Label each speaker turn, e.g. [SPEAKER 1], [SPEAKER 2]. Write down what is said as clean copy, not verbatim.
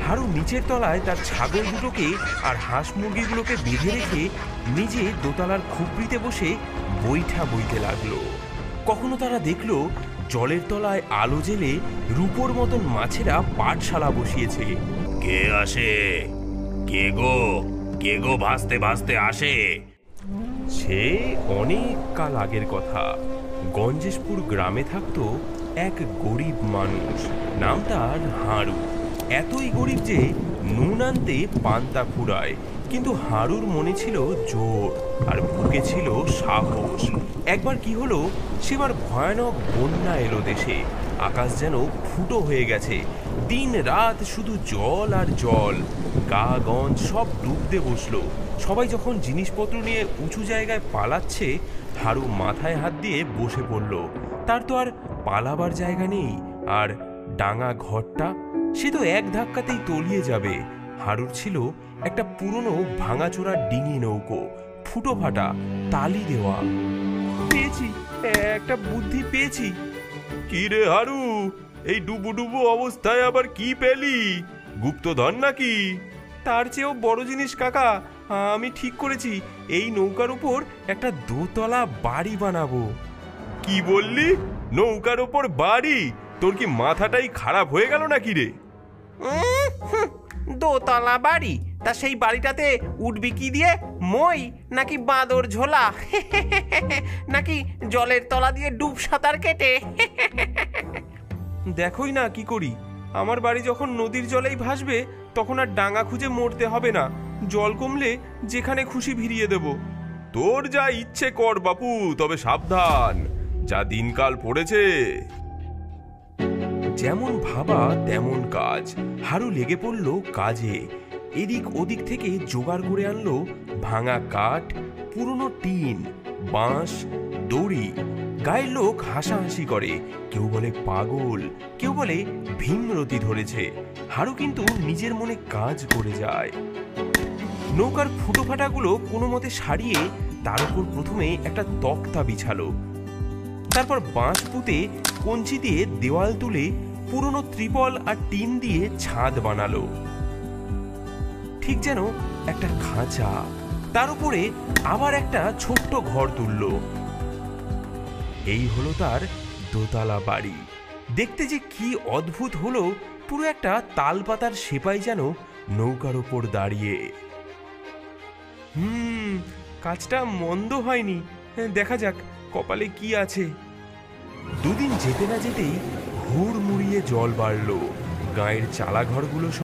[SPEAKER 1] হারু নিচের তলায় তার ছাগল দুটোকে আর হাঁস মুরগিগুলোকে বেঁধে রেখে নিজে দোতলার খুপড়িতে বসে বৈঠা বইতে লাগলো। কখনো তারা দেখলো জলের তলায় আলো জেলে রূপোর মতন মাছেরা পাঠশালা বসিয়েছে।
[SPEAKER 2] কে আসে? কে গো ভাসতে ভাসতে আসে?
[SPEAKER 1] সে অনেক কাল আগের কথা। গঞ্জেশপুর গ্রামে থাকতো এক গরিব মানুষ, নাম তার হারু। এতই গরিব যে নুন আনতে পান্তা ফুরায়। কিন্তু হারুর মনে ছিল জোর আর বুকে ছিল সাহস। একবার কি হলো, সেবার ভয়ানক বন্যা এলো দেশে। আকাশ যেন ফুটো হয়ে গেছে। দিন রাত শুধু জল আর জল। গা গঞ্জ সব ডুবতে বসলো। সবাই যখন জিনিসপত্র নিয়ে উঁচু জায়গায় পালাচ্ছে, হারু মাথায় হাত দিয়ে বসে পড়ল। তার তো আর পালাবার জায়গা নেই। আর ডাঙা ঘরটা, সে তো এক ধাক্কাতেই তলিয়ে যাবে। হারুর ছিল একটা পুরনো ভাঙাচোরা ডিঙি নৌকো, ফুটো ফাটা, তালি দেওয়া। পেয়েছি, একটা বুদ্ধি পেয়েছি।
[SPEAKER 2] কি রে হারু, এই ডুবু ডুবু অবস্থায় আবার কি পেলি? গুপ্তধন নাকি?
[SPEAKER 1] তার চেয়েও বড় জিনিস কাকা, আমি ঠিক করেছি এই নৌকার উপর একটা দোতলা বাড়ি বানাবো।
[SPEAKER 2] কি বললি? নৌকার ওপর বাড়ি? তোর কি মাথাটাই খারাপ হয়ে গেল নাকি রে?
[SPEAKER 3] দোতলা বাড়ি? তা সেই বাড়িটাতে উঠবি কি দিয়ে? মই নাকি বাঁদর ঝোলা? নাকি জলের তলা দিয়ে ডুব সাঁতার কেটে?
[SPEAKER 1] দেখোই না কি করি। আমার বাড়ি যখন নদীর জলেই ভাসবে, তখন আর ডাঙা খুঁজে মরতে হবে না। জল কমলে যেখানে খুশি ভিড়িয়ে দেব।
[SPEAKER 2] তোর যা ইচ্ছে কর বাপু, তবে সাবধান, যা দিনকাল পড়েছে।
[SPEAKER 1] যেমন ভাবা তেমন কাজ। হারু লেগে পড়ল কাজে। এদিক ওদিক থেকে জোগাড় করে আনলো ভাঙা কাঠ, পুরনো টিন, বাঁশ, দড়ি। গায়ের লোক হাসাহাসি করে। কেউ বলে পাগল, কেউ বলে ভীমরতি ধরেছে। হারু কিন্তু নিজের মনে কাজ করে যায়। নৌকার ফুটো ফাটাগুলো কোনো মতে সারিয়ে তার উপর প্রথমে একটা তক্তা বিছালো। তারপর বাঁশ পুঁতে কঞ্চি দিয়ে দেওয়াল তুলে পুরনো ত্রিপল আর টিন দিয়ে ছাদ বানালো, ঠিক যেন একটা খাঁচা। তার উপরে আবার একটা ছোট্ট ঘর তুলল। এই হলো তার দোতলা বাড়ি। দেখতে যে কি অদ্ভুত হলো, পুরো একটা তালপাতার সেপাই যেন নৌকার ওপর দাঁড়িয়ে। কাজটা মন্দ হয়নি। দেখা যাক কপালে কি আছে। দুদিন যেতে না যেতেই হুড়মুড়িয়ে জল বাড়ল। গায়ের চালাঘরগুলো